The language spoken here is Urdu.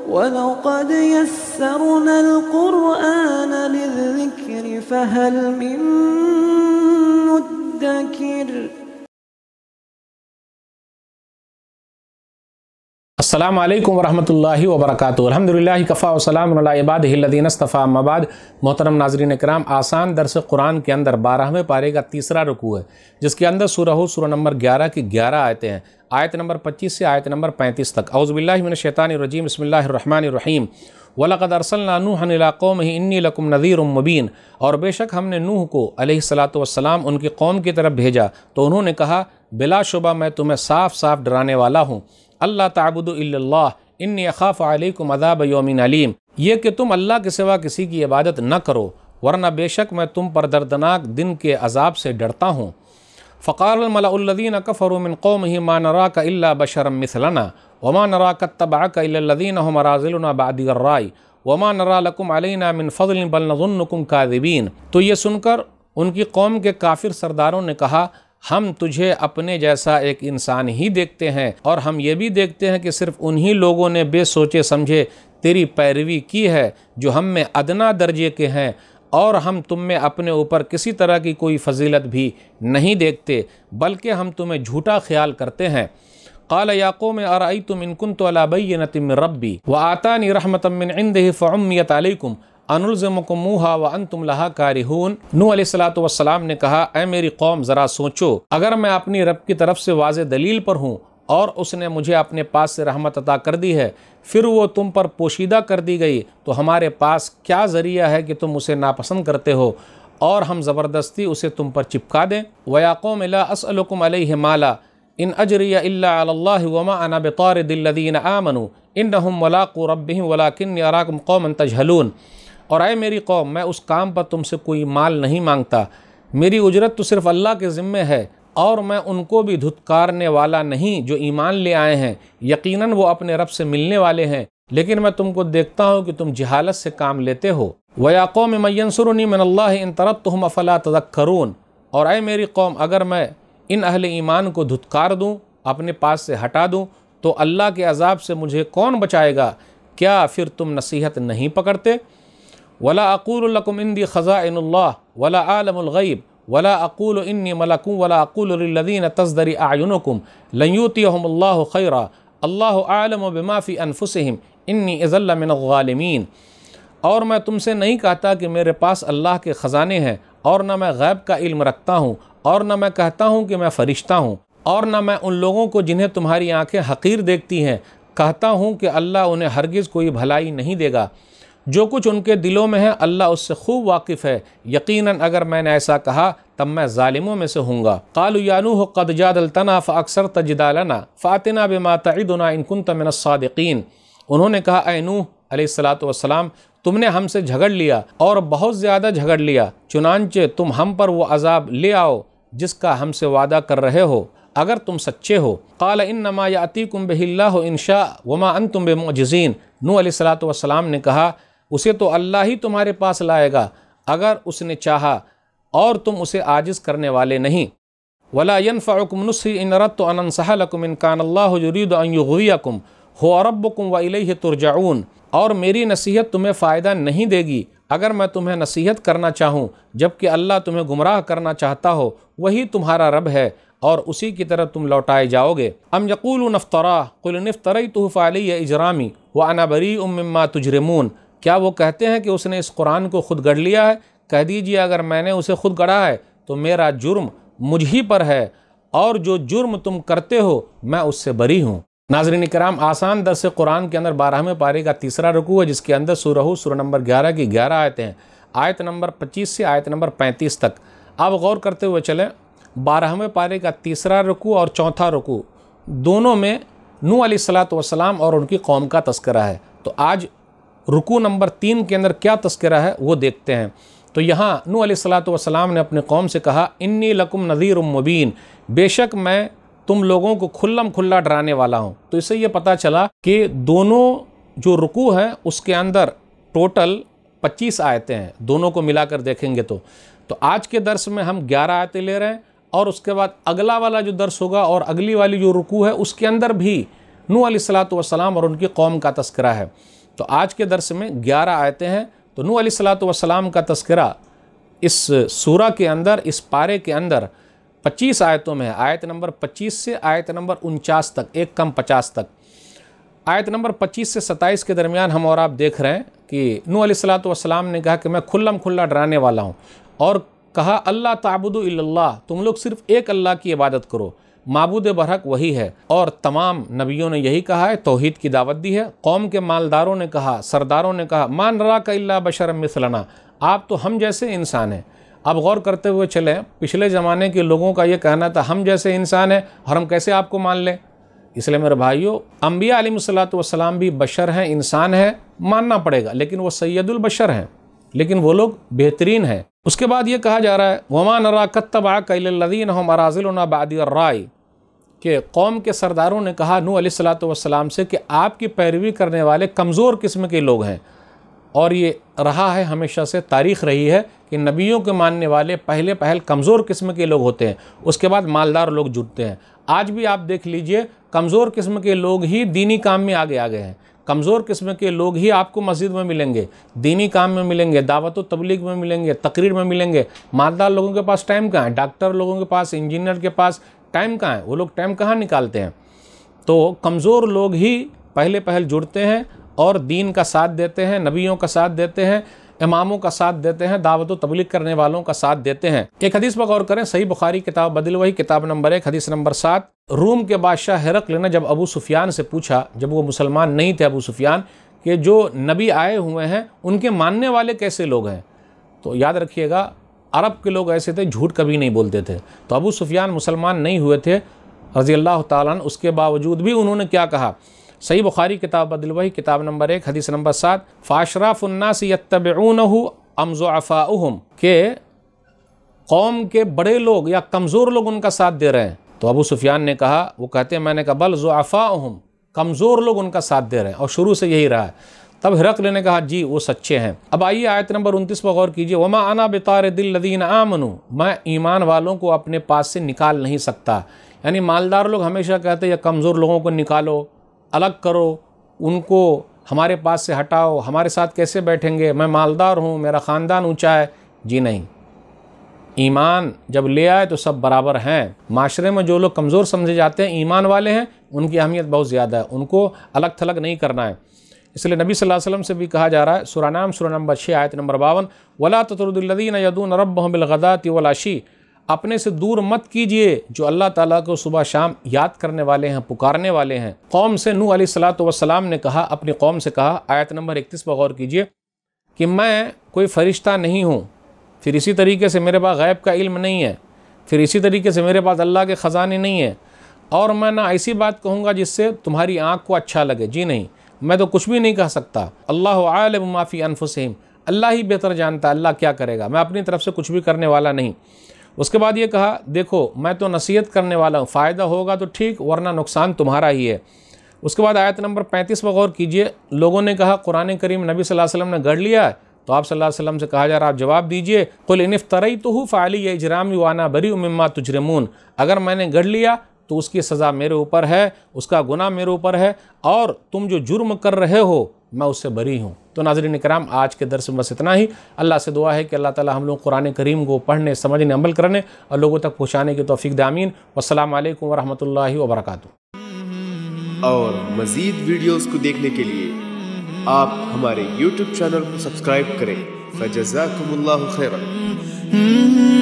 وَلَقَدْ يَسَّرْنَا الْقُرْآنَ لِلذِّكْرِ فَهَلْ مِن مُّدَّكِرٍ۔ السلام علیکم ورحمۃ اللہ وبرکاتہ۔ الحمدللہ کفا وسلام علی عبادہ الذین اصطفیٰ، اما بعد۔ محترم ناظرین کرام، آسان درس قرآن کے اندر 12ویں پارے کا تیسرا رکوع ہے، جس کے اندر سورہ نمبر 11 کی 11 آیتیں ہیں، آیت نمبر 25 سے آیت نمبر 35 تک۔ اعوذ باللہ من الشیطان الرجیم، بسم اللہ الرحمن الرحیم۔ وَلَقَدْ أَرْسَلْنَا نُوحًا إِلَىٰ قَوْمِهِ إِنِّي لَكُمْ نَذِيرٌ مُّبِينٌ، اور بے شک ہم نے نوح کو علیہ السلام ان کی قوم کی طرف بھیجا تو انہوں نے کہا بلا شبہ میں تمہیں صاف صاف ڈرانے والا ہوں۔ اللہ تعبدوا الا اللہ انی اخاف علیکم عذاب یوم علیم، یہ کہ تم اللہ کے سوا کسی کی عبادت نہ کرو ورنہ بے شک میں تم پر دردناک دن کے عذاب سے ڈرتا ہوں۔ فقال الملأ الذین کفروا من قومه ما نراک الا بشرا مثلنا وما نراک اتبعک الا الذین هم اراذلنا بادی الرأی وما نرى لكم علینا من فضل بل نظنکم کاذبین۔ تو یہ سن کر ان کی قوم کے کافر سرداروں نے کہا ہم تجھے اپنے جیسا ایک انسان ہی دیکھتے ہیں، اور ہم یہ بھی دیکھتے ہیں کہ صرف انہی لوگوں نے بے سوچے سمجھے تیری پیروی کی ہے جو ہم میں ادنا درجے کے ہیں، اور ہم تم میں اپنے اوپر کسی طرح کی کوئی فضیلت بھی نہیں دیکھتے بلکہ ہم تمہیں جھوٹا خیال کرتے ہیں۔ قال یا قوم ارأیتم ان کنت علی بینۃ من ربی وآتانی رحمۃ من عنده فعمیت علیکم انلزمکموہا وانتم لہا کارہون۔ نوح علیہ السلام نے کہا اے میری قوم ذرا سوچو، اگر میں اپنی رب کی طرف سے واضح دلیل پر ہوں اور اس نے مجھے اپنے پاس سے رحمت عطا کر دی ہے، پھر وہ تم پر پوشیدہ کر دی گئی، تو ہمارے پاس کیا ذریعہ ہے کہ تم اسے ناپسند کرتے ہو اور ہم زبردستی اسے تم پر چپکا دیں۔ وَيَا قَوْمِ لَا أَسْأَلُكُمْ عَلَيْهِ مَالًا إِنْ أَجْرِيَ إِلَّا عَلَى اللَّهِ وَمَا أَنَا بِطَارِدِ الَّذِينَ آمَنُوا إِنَّهُمْ مُلَاقُو رَبِّهِمْ وَلَكِنِّي أَرَاكُمْ قَوْمًا تَجْهَلُونَ۔ اور اے میری قوم، میں اس کام پر تم سے کوئی مال نہیں مانگتا، میری اجرت تو صرف اللہ کے ذمے ہے، اور میں ان کو بھی دھتکارنے والا نہیں جو ایمان لے آئے ہیں، یقیناً وہ اپنے رب سے ملنے والے ہیں، لیکن میں تم کو دیکھتا ہوں کہ تم جہالت سے کام لیتے ہو۔ وَيَا قَوْمِ مَن يَنصُرُنِي مِنَ اللَّهِ إِن طَرَدتُّهُمْ أَفَلَا تَذَكَّرُونَ۔ اور اے میری قوم، اگر میں ان اہل ایمان کو دھتکار دوں، اپنے پاس سے ہٹا دوں، تو اللہ کے عذاب سے مجھے کون بچائے گا؟ کیا پھر تم نصیحت نہیں پکڑتے؟ ولا اقول لكم عندي خزائن الله ولا اعلم الغيب ولا اقول اني ملك ولا اقول للذين تزدري اعينكم لن يؤتيهم الله خيرا الله اعلم بما في انفسهم اني اذا لمن الظالمين۔ اور میں تم سے نہیں کہتا کہ میرے پاس اللہ کے خزانے ہیں، اور نہ میں غیب کا علم رکھتا ہوں، اور نہ میں کہتا ہوں کہ میں فرشتہ ہوں، اور نہ میں ان لوگوں کو جنہیں تمہاری آنکھیں حقیر دیکھتی ہیں کہتا ہوں کہ اللہ انہیں ہرگز کوئی بھلائی نہیں دے گا۔ جو کچھ ان کے دلوں میں ہے اللہ اس سے خوب واقف ہے، یقیناً اگر میں نے ایسا کہا تب میں ظالموں میں سے ہوں گا۔ قالوا یا نوح قد جادلتنا فاکثرت جدالنا فاتنا بما تعدنا ان كنت من الصادقین۔ انہوں نے کہا اے نوح علیہ السلام، تم نے ہم سے جھگڑ لیا اور بہت زیادہ جھگڑ لیا، چنانچہ تم ہم پر وہ عذاب لے آؤ جس کا ہم سے وعدہ کر رہے ہو اگر تم سچے ہو۔ قال انما یاتیکم بہ اللہ ان شاء وما انتم بمعجزین۔ نوح علیہ السلام نے کہا اسے تو اللہ ہی تمہارے پاس لائے گا اگر اس نے چاہا، اور تم اسے عاجز کرنے والے نہیں۔ ولا ينفعكم نصحي ان اردت ان انصح لكم ان كان الله يريد ان يغويكم هو ربكم واليه ترجعون۔ اور میری نصیحت تمہیں فائدہ نہیں دے گی اگر میں تمہیں نصیحت کرنا چاہوں، جبکہ اللہ تمہیں گمراہ کرنا چاہتا ہو، وہی تمہارا رب ہے اور اسی کی طرف تم لوٹائے جاؤ گے۔ ام یقولون افترا قل ان افتریتہ فعلی اجرامی وانا بریء مما تجرمون۔ کیا وہ کہتے ہیں کہ اس نے اس قرآن کو خود گڑھ لیا ہے؟ کہہ دیجئے اگر میں نے اسے خود گڑھا ہے تو میرا جرم مجھ ہی پر ہے، اور جو جرم تم کرتے ہو میں اس سے بری ہوں۔ ناظرین کرام، آسان درس قرآن کے اندر 12ویں پارے کا تیسرا رکوع ہے، جس کے اندر سورہ نمبر 11 کی 11 آیتیں ہیں، آیت نمبر 25 سے آیت نمبر 35 تک۔ آپ غور کرتے ہوئے چلیں، 12ویں پارے کا تیسرا رکوع اور چوتھا رکوع دونوں میں نوح علیہ السلام اور ان کی قوم کا تذکرہ ہے۔ تو آج رکوع نمبر 3 کے اندر کیا تذکرہ ہے وہ دیکھتے ہیں۔ تو یہاں نوح علیہ السلام نے اپنی قوم سے کہا انی لکم نذیر مبین، بے شک میں تم لوگوں کو کھلم کھلا ڈرانے والا ہوں۔ تو اس سے یہ پتہ چلا کہ دونوں جو رکوع ہیں اس کے اندر ٹوٹل 25 آیتیں ہیں، دونوں کو ملا کر دیکھیں گے تو آج کے درس میں ہم 11 آیتیں لے رہے ہیں، اور اس کے بعد اگلا والا جو درس ہوگا اور اگلی والی جو رکوع ہے اس کے اندر بھی نوح علیہ السلام اور ان کی قوم کا تذکرہ ہے۔ تو آج کے درس میں 11 آیتیں ہیں۔ تو نوح علیہ الصلوۃ والسلام کا تذکرہ اس سورہ کے اندر، اس پارے کے اندر 25 آیتوں میں ہے، آیت نمبر 25 سے آیت نمبر 49 تک، ایک کم 50 تک۔ آیت نمبر 25 سے 27 کے درمیان ہم اور آپ دیکھ رہے ہیں کہ نوح علیہ الصلوۃ والسلام نے کہا کہ میں کھلم کھلا ڈرانے والا ہوں، اور کہا اللہ تعبدوا الا اللہ، تم لوگ صرف ایک اللہ کی عبادت کرو، معبود برحق وہی ہے۔ اور تمام نبیوں نے یہی کہا ہے، توحید کی دعوت دی ہے۔ قوم کے مالداروں نے کہا، سرداروں نے کہا ما نراک الا بشرا مثلنا، آپ تو ہم جیسے انسان ہیں۔ اب غور کرتے ہوئے چلیں، پچھلے زمانے کے لوگوں کا یہ کہنا تھا ہم جیسے انسان ہیں اور ہم کیسے آپ کو مان لیں۔ اس لیے میرے بھائیوں، انبیاء علیہ الصلوۃ والسلام بھی بشر ہیں، انسان ہیں، ماننا پڑے گا، لیکن وہ سید البشر ہیں، لیکن وہ لوگ بہترین ہیں۔ اس کے بعد یہ کہا جا رہا ہے وما نراک اتبعک الا الذین هم اراذلنا بادی الرائے، کہ قوم کے سرداروں نے کہا نوح علیہ الصلوۃ والسلام سے کہ آپ کی پیروی کرنے والے کمزور قسم کے لوگ ہیں، اور یہ رہا ہے ہمیشہ سے، تاریخ رہی ہے کہ نبیوں کے ماننے والے پہل کمزور قسم کے لوگ ہوتے ہیں، اس کے بعد مالدار لوگ جٹتے ہیں۔ آج بھی آپ دیکھ لیجئے، کمزور قسم کے لوگ ہی دینی کام میں آگے ہیں، کمزور قسم کے لوگ ہی آپ کو مسجد میں ملیں گے، دینی کام میں ملیں گے، دعوت و تبلیغ میں ملیں گے، تقریر میں ملیں گے۔ مالدار لوگوں کے پاس ٹائم کہاں ہے؟ ڈاکٹر لوگوں کے پاس، انجینئر کے پاس ٹائم کہاں ہے؟ وہ لوگ ٹائم کہاں نکالتے ہیں؟ تو کمزور لوگ ہی پہل جڑتے ہیں اور دین کا ساتھ دیتے ہیں، نبیوں کا ساتھ دیتے ہیں، اماموں کا ساتھ دیتے ہیں، دعوت و تبلیغ کرنے والوں کا ساتھ دیتے ہیں۔ ایک حدیث پر غور کریں، صحیح بخاری کتاب بدل وحی کتاب نمبر 1 حدیث نمبر 7۔ روم کے بادشاہ ہرقل نے جب ابو سفیان سے پوچھا، جب وہ مسلمان نہیں تھے ابو سفیان، کہ جو نبی آئے ہوئے ہیں ان کے ماننے والے کیسے لوگ ہیں؟ تو یاد رکھیے گا، عرب کے لوگ ایسے تھے، جھوٹ کبھی نہیں بولتے تھے۔ تو ابو سفیان مسلمان نہیں ہوئے تھے رضی اللہ تعالیٰ عنہ، اس کے باوجود بھی انہوں نے کیا کہا؟ صحیح بخاری کتاب بدل وحی کتاب نمبر 1 حدیث نمبر 7، فاشراف الناس یتبعونہ ام ضعفاؤہم، کہ قوم کے بڑے لوگ یا کمزور لوگ ان کا ساتھ دے رہے ہیں۔ تو ابو سفیان نے کہا، وہ کہتے ہیں، میں نے کہا بل ضعفاؤہم، کمزور لوگ ان کا ساتھ دے رہے ہیں، اور شروع سے یہی رہا ہے۔ تب ہرقل نے کہا جی وہ سچے ہیں۔ اب آئیے آیت نمبر 29 پر غور کیجئے، وما انا بطارد الذین آمنوا، میں ایمان والوں کو اپنے پاس سے نکال نہیں سکتا۔ یعنی مالدار لوگ ہمیشہ کہتے ہیں یا کمزور لوگوں کو نکالو، الگ کرو، ان کو ہمارے پاس سے ہٹاؤ، ہمارے ساتھ کیسے بیٹھیں گے، میں مالدار ہوں، میرا خاندان اونچا ہے۔ جی نہیں، ایمان جب لے آئے تو سب برابر ہیں۔ معاشرے میں جو لوگ کمزور سمجھے جاتے ہیں، ایمان والے ہیں، ان کی اہمیت بہت زیادہ ہے، ان کو الگ تھلگ نہیں کرنا ہے۔ اس لیے نبی صلی اللہ علیہ وسلم سے بھی کہا جا رہا ہے، سورہ نام سورہ نمبر 6 آیت نمبر 52، وَلَا تَطْرُدُ الَّذِينَ يَدْعُونَ رَبَّهُمْ بِالْغَدَاةِ وَالْعَشِيِّ، اپنے سے دور مت کیجئے جو اللہ تعالیٰ کو صبح شام یاد کرنے والے ہیں، پکارنے والے ہیں۔ قوم سے نوح علیہ الصلوۃ والسلام نے کہا، اپنی قوم سے کہا، آیت نمبر 31 پر غور کیجئے، کہ میں کوئی فرشتہ نہیں ہوں، پھر اسی طریقے سے میرے پاس غیب کا علم نہیں ہے، پھر اسی طریقے سے میرے پاس اللہ کے خزانے نہیں ہیں، اور میں نہ ایسی بات کہوں گا جس سے تمہاری آنکھ کو اچھا لگے۔ جی نہیں، میں تو کچھ بھی نہیں کہہ سکتا۔ اللہ عالم ما فی انفسہم، اللہ ہی بہتر جانتا ہے اللہ کیا کرے گا، میں اپنی طرف سے کچھ بھی کرنے والا نہیں۔ اس کے بعد یہ کہا، دیکھو میں تو نصیحت کرنے والا ہوں، فائدہ ہوگا تو ٹھیک، ورنہ نقصان تمہارا ہی ہے۔ اس کے بعد آیت نمبر 35 پر غور کیجئے، لوگوں نے کہا قرآن کریم نبی صلی اللہ علیہ وسلم نے گڑھ لیا ہے، تو آپ صلی اللہ علیہ وسلم سے کہا جا رہا، آپ جواب دیجئے، قل ان افتریتہ فعلی اجرامی وانا بریء مما تجرمون، اگر میں نے گڑھ لیا تو اس کی سزا میرے اوپر ہے، اس کا گناہ میرے اوپر ہے، اور تم جو جرم کر رہے ہو میں اس سے بری ہوں۔ تو ناظرین کرام، آج کے درس میں بس اتنا ہی۔ اللہ سے دعا ہے کہ اللہ تعالی ہم لوگ قرآن کریم کو پڑھنے، سمجھنے، عمل کرنے اور لوگوں تک پہنچانے کی توفیق دے، آمین۔ والسلام علیکم ورحمۃ اللہ وبرکاتہ۔ اور مزید ویڈیوز کو دیکھنے کے لیے آپ ہمارے YouTube چینل کو سبسکرائب کریں۔ فجزاکم اللہ خیرا۔